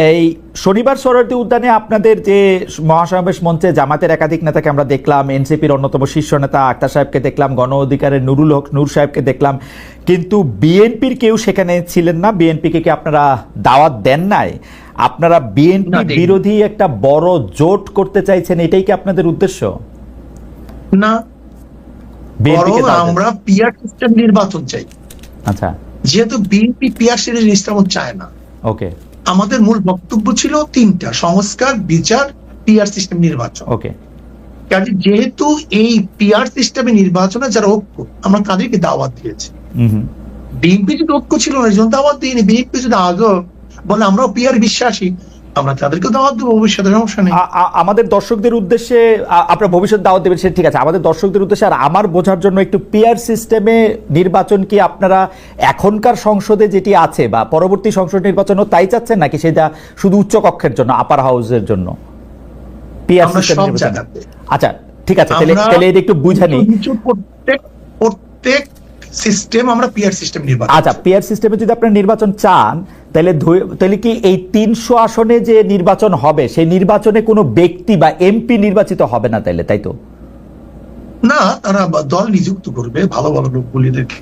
এই শনিবার সোহরাওয়ার্দী উদ্যানে আপনাদের যে মহাসমাবেশ মঞ্চে জামাতের একাধিক নেতাকে আমরা দেখলাম, এনসিপির অন্যতম শীর্ষ নেতা আক্তার সাহেবকে দেখলাম, গণ অধিকারের নুরুল হক নূর সাহেবকে দেখলাম, কিন্তু বিএনপির কেউ সেখানে ছিলেন না। বিএনপিকে কি আপনারা দাওয়াত দেন নাই? আপনারা বিএনপি বিরোধী একটা বড় জোট করতে চাইছেন, এটাই কি আপনাদের উদ্দেশ্য? না, আমরা পিআর সিস্টেম নির্বাচন চাই। আচ্ছা, যেহেতু বিএনপি পিআর সিস্টেম চায় না, ওকে, আমাদের মূল বক্তব্য ছিল তিনটা: সংস্কার, বিচার, পিআর সিস্টেম নির্বাচন। ওকে, কাজে যেহেতু এই পিআর সিস্টেমে নির্বাচনে যারা ঐক্য, আমরা তাদেরকে দাওয়াত দিয়েছি। বিএনপি যদি ঐক্য ছিল না, এই জন্য দাওয়াত দিইনি। বিএনপি যদি আজও বলে আমরাও পিআর বিশ্বাসী, আমরা তাদেরকে দাওয়াত দেবো, ভবিষ্যতে সমস্যা নেই। আমাদের দর্শকদের উদ্দেশ্যে আপনার ভবিষ্যৎ দাওয়াত দেবেন, সেটা ঠিক আছে। আমাদের দর্শকদের উদ্দেশ্যে আর আমার বোঝার জন্য একটু পিআর সিস্টেমে নির্বাচন কি আপনারা এখনকার সংসদে যেটি আছে বা পরবর্তী সংসদ নির্বাচনও তাই চাচ্ছেন, নাকি সেটা শুধু উচ্চ কক্ষের জন্য, আপার হাউসের জন্য পিআর সিস্টেম নির্বাচন? আচ্ছা, ঠিক আছে, তাহলে এটা একটু বুঝানি। প্রত্যেক সিস্টেম আমরা পিআর সিস্টেম নির্বাচন। আচ্ছা, পিআর সিস্টেমে যদি আপনারা নির্বাচন চান, তাহলে কি এই 300 আসনে যে নির্বাচন হবে, সেই নির্বাচনে কোনো ব্যক্তি বা এমপি নির্বাচিত হবে না, তাই তো? না, তারা দল নিযুক্ত করবে ভালো ভালো লোকগুলিদেরকে।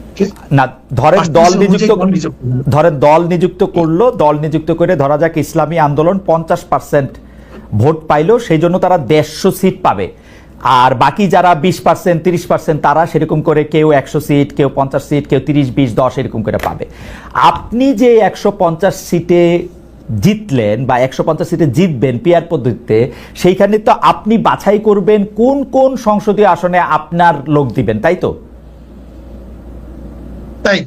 না, ধরেন দল নিযুক্ত করলো, দল নিযুক্ত করে ধরা যাক ইসলামী আন্দোলন 50% ভোট পাইলো, সেই জন্য তারা 150 সিট পাবে। আর বাকি যারা 20%, 30% তারা সেরকম করে কেউ 100 সিট, কেউ 50 সিট, কেউ 30, 20, 10 এরকম করে পাবে। আপনি যে 150 সিটে জিতলেন বা 150 সিটে জিতবেন পিআর পদ্ধতিতে, সেইখানে তো আপনি বাছাই করবেন কোন কোন সংসদীয় আসনে আপনার লোক দিবেন, তাই তো? তাই।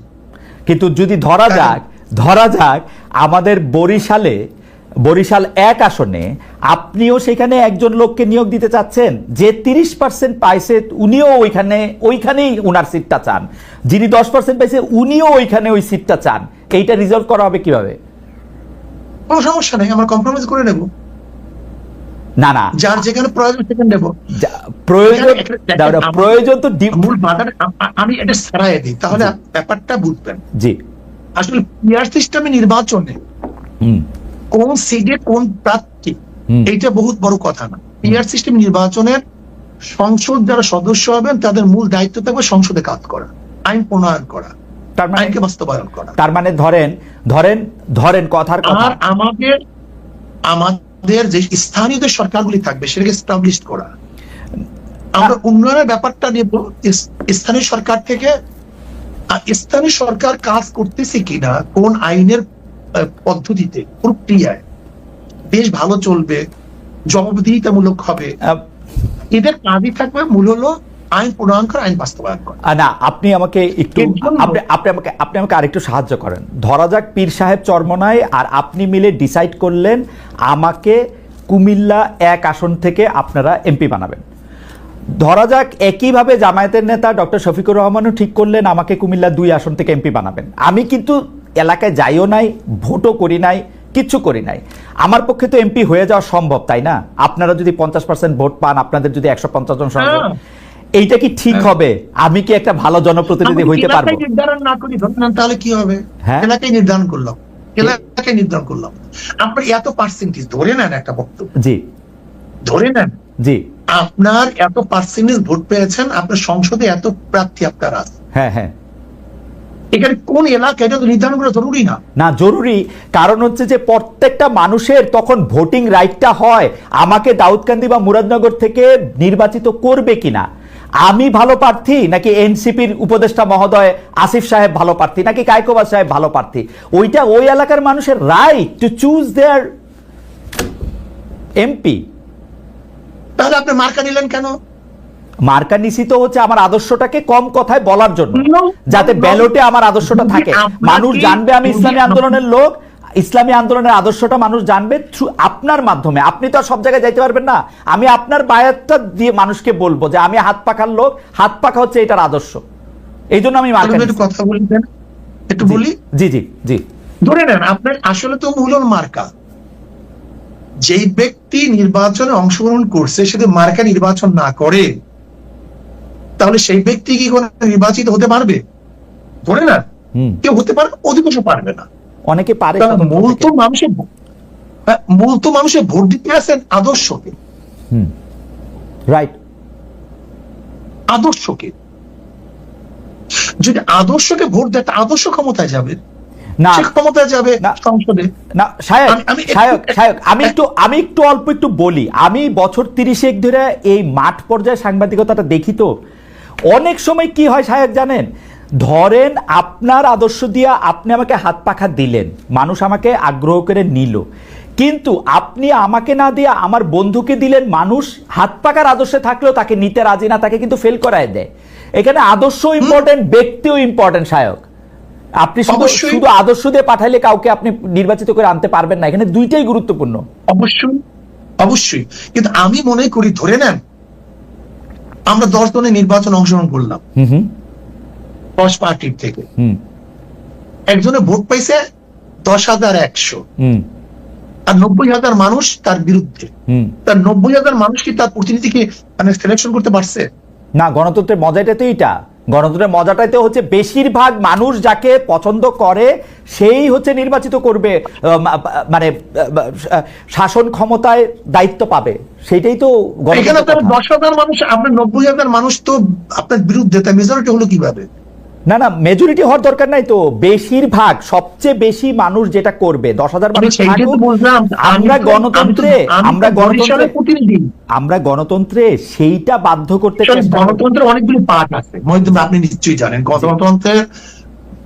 কিন্তু যদি ধরা যাক আমাদের বরিশাল 1 আসনে আপনিও সেখানে একজন লোককে নিয়োগ দিতে চাচ্ছেন যে 30% পাইছে, উনিও ওইখানেই উনার সিটটা চান, যিনি 10% পাইছে উনিও ওইখানে ওই সিটটা চান, এইটা রিজলভ করা হবে কিভাবে? কোনো সমস্যা নেই, আমরা কম্প্রোমাইজ করে নেব। না, যার যেখানে প্রয়োজন সেখানে নেব। প্রয়োজন তো মূল বাধাটা আমি এটা সরাইয়ে দিই, তাহলে ব্যাপারটা বুঝবেন। জি, আসলে পিআর সিস্টেমে নির্বাচনে কোন সিটে কোন প্রার্থী, এইটা বহুত বড় কথা না। পিআর সিস্টেম নির্বাচনের সংসদ যারা সদস্য হবেন তাদের মূল দায়িত্ব থাকবে সংসদে কাজ করা, আইন প্রণয়ন করা, আইনকে বাস্তবায়ন করা। তার মানে ধরেন কথার কথা, আর আমাদের যে স্থানীয় যে সরকারগুলি থাকবে সেটাকে এস্টাবলিশ করা। আমরা উন্নয়নের ব্যাপারটা নেব স্থানীয় সরকার থেকে। স্থানীয় সরকার কাজ করতেছে কিনা, কোন আইনের পদ্ধতিতে, প্রক্রিয়ায় বেশ ভালো চলবে, জবাবদিহিতামূলক হবে, এদের কাজই থাকবে মূল হলো আইন প্রণয়ন করা, আইন বাস্তবায়ন করা। না, আপনি আমাকে আরেকটু সাহায্য করেন। ধরা যাক পীর সাহেব চরমনায় আর আপনি মিলে ডিসাইড করলেন আমাকে কুমিল্লা 1 আসন থেকে আপনারা এমপি বানাবেন। ধরা যাক একইভাবে জামায়াতের নেতা ডক্টর শফিকুর রহমানও ঠিক করলেন আমাকে কুমিল্লা 2 আসন থেকে এমপি বানাবেন। আমি কিন্তু এলাকায় যাইও নাই, ভোটও করি নাই, কিচ্ছু করি নাই, আমার পক্ষে তো এমপি হয়ে যাওয়া সম্ভব, তাই না? আপনারা যদি 50% ভোট পান, আপনাদের যদি 150 জন সংসদ, এইটা কি ঠিক হবে? আমি কি একটা ভালো জনপ্রতিনিধি হইতে পারবো? নির্ধারণ না করি তাহলে কি হবে? এলাকায় নির্ধারণ করলাম, আপনার এত পার্সেন্টেজ ধরে নেন, একটা বক্তব্য জি ধরে নেন, জি আপনার এত পার্সেন্টেজ ভোট পেয়েছেন, আপনার সংসদে এত প্রার্থী আপনার আছে, হ্যাঁ, এখানে কোন এলাকা এটা তো নির্ধারণ করা জরুরি না, জরুরি। কারণ হচ্ছে যে প্রত্যেকটা মানুষের তখন ভোটিং রাইটটা হয় আমাকে দাউদকান্দি বা মুরাদনগর থেকে নির্বাচিত করবে কিনা, আমি ভালো প্রার্থী নাকি এনসিপির উপদেষ্টা মহোদয় আসিফ সাহেব ভালো প্রার্থী নাকি কায়কোবাদ সাহেব ভালো প্রার্থী, ওইটা ওই এলাকার মানুষের right to choose there MP. তাহলে আপনি মার্কা নিলেন কেন? মার্কা নিছি তো হচ্ছে আমার আদর্শটাকে কম কথায় বলার জন্য, যাতে ব্যালটে আমার আদর্শটা থাকে, মানুষ জানবে আমি ইসলামী আন্দোলনের লোক, ইসলামী আন্দোলনের আদর্শটা মানুষ জানবে থ্রু আপনার মাধ্যমে। আপনি তো আর সব জায়গায় যাইতে পারবেন না, আমি আপনার বায়াতটা দিয়ে মানুষকে বলবো যে আমি হাত পাখার লোক, হাত পাখা হচ্ছে এটার আদর্শ, এই জন্য আমি কথা বলবেন একটু বলি। জি জি জি, ধরে নেন আপনার আসলে তো মূল মার্কা, যেই ব্যক্তি নির্বাচনে অংশগ্রহণ করছে সেটা মার্কা নির্বাচন না করে, তাহলে সেই ব্যক্তি কি কোনো নির্বাচিত হতে পারবে? ধরে না কেউ হতে পারবে, অধিকাংশ পারবে না, অনেকে পারে। মূল তো মানুষের মূলত মানুষের ভোট দিতে আসেন আদর্শকে। রাইট। আদর্শকে যদি আদর্শকে ভোট দেয়, আদর্শ ক্ষমতায় যাবে না, সে ক্ষমতায় যাবে সংসদে। না সায়ক, আমি আমি একটু অল্প একটু বলি। আমি বছর 30 ধরে এই মাঠ পর্যায়ে সাংবাদিকতাটা দেখি, তো অনেক সময় কি হয় সায়ক জানেন, ধরেন আপনার আদর্শ দিয়া আপনি আমাকে হাত পাখা দিলেন, মানুষ আমাকে আগ্রহ করে নিল, কিন্তু আপনি আমাকে না দিয়ে আমার বন্ধুকে দিলেন, মানুষ হাত পাকার আদর্শে থাকলেও তাকে নিতে রাজি না, তাকে কিন্তু ফেল করায় দেয়। এখানে আদর্শ ইম্পর্টেন্ট, ব্যক্তিও ইম্পর্টেন্ট সায়ক। আপনি শুধু আদর্শ দিয়ে পাঠাইলে কাউকে আপনি নির্বাচিত করে আনতে পারবেন না, এখানে দুইটাই গুরুত্বপূর্ণ। অবশ্যই অবশ্যই, কিন্তু আমি মনে করি ধরে নেন আমরা 10 জনের নির্বাচন অংশগ্রহণ করলাম 10 পার্টির থেকে, একজনে ভোট পাইছে 10,100, আর 90,000 মানুষ তার বিরুদ্ধে। তার 90,000 মানুষ কি তার প্রতিনিধিকে মানে সিলেকশন করতে পারছে? না, গণতন্ত্রের মজাটাই তো এইটা। গণতন্ত্রের মজাটাই তো হচ্ছে বেশিরভাগ মানুষ যাকে পছন্দ করে সেই হচ্ছে নির্বাচিত করবে, মানে শাসন ক্ষমতায় দায়িত্ব পাবে, সেটাই তো এখানে আপনার 10,000 মানুষ, আপনার 90,000 মানুষ তো আপনার বিরুদ্ধে, তার মেজরিটি হলো কিভাবে? না না, মেজরিটি হওয়ার দরকার নাই তো, বেশিরভাগ সবচেয়ে বেশি মানুষ যেটা করবে, 10,000 মানুষ আমরা গণতন্ত্রে সেইটা বাধ্য করতে। গণতন্ত্রের অনেকগুলো পার্ট আছে, আপনি নিশ্চয়ই জানেন। গণতন্ত্রের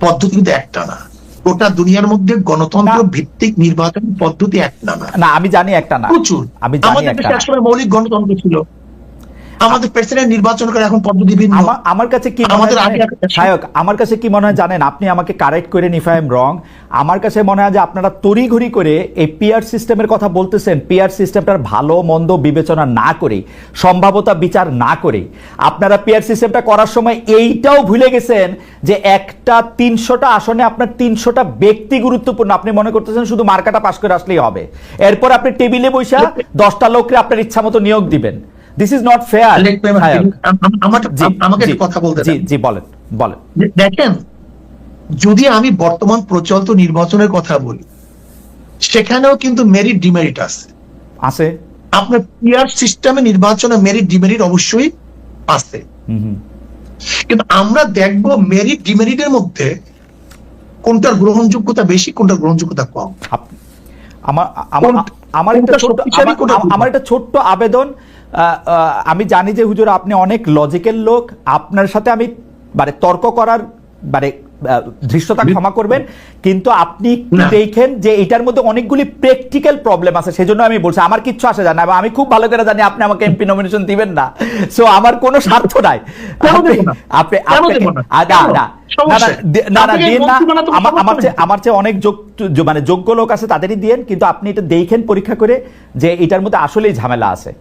পদ্ধতি কিন্তু একটা না, গোটা দুনিয়ার মধ্যে গণতন্ত্র ভিত্তিক নির্বাচন পদ্ধতি একটা না। না, আমি জানি একটা না, প্রচুর। আমাদের দেশে একসময় মৌলিক গণতন্ত্র ছিল, আমাদের প্রেসিডেন্ট নির্বাচন করে এখন পদ্ধতি ভিন্ন। আমার কাছে কি সায়ক, আমার কাছে কি মনে হয় জানেন, আপনি আমাকে কারেক্ট করেন ইফ আই এম রং। আমার কাছে মনে হয় যে আপনারা তড়িঘড়ি করে এই পিআর সিস্টেমের কথা বলতেছেন, পিআর সিস্টেমটার ভালো মন্দ বিবেচনা না করে, সম্ভাব্যতা বিচার না করে আপনারা পিআর সিস্টেমটা করার সময় এইটাও ভুলে গেছেন যে একটা 300টা আসনে আপনার 300টা ব্যক্তি গুরুত্বপূর্ণ। আপনি মনে করতেছেন শুধু মার্কাটা পাস করে আসলেই হবে, এরপর আপনি টেবিলে বসে 10টা লোককে আপনার ইচ্ছা মতো নিয়োগ দিবেন। This is not fair. আমাকে কথা বলতে দেন। জি বলেন বলেন। দেখেন, যদি আমি বর্তমান প্রচলিত নির্বাচনের কথা বলি, সেখানেও কিন্তু মেরিট ডিমেরিট আছে। আপনার পিআর সিস্টেমে নির্বাচনে মেরিট ডিমেরিট অবশ্যই আছে, কিন্তু আমরা দেখব মেরিট ডিমেরিটের মধ্যে কোনটার গ্রহণযোগ্যতা বেশি, কোনটার গ্রহণযোগ্যতা কম। আমার একটা ছোট্ট আবেদন, আমি জানি যে হুজুর আপনি অনেক লজিক্যাল লোক, আপনার সাথে আমি মানে তর্ক করার মানে ধৃষ্টতা ক্ষমা করবেন, কিন্তু আপনি দেখেন যে এটার মধ্যে অনেকগুলি প্র্যাকটিক্যাল প্রবলেম আছে, সেজন্য আমি বলছি আমার কিচ্ছু আসে যায় না, আমি খুব ভালো করে জানি আপনি আমাকে এমপি নমিনেশন দিবেন না, সো আমার কোনো স্বার্থ নাই। আমার চেয়ে অনেক যোগ্য লোক আছে, তাদেরই দিয়েন, কিন্তু আপনি এটা দেখেন পরীক্ষা করে যে এটার মধ্যে আসলেই ঝামেলা আছে।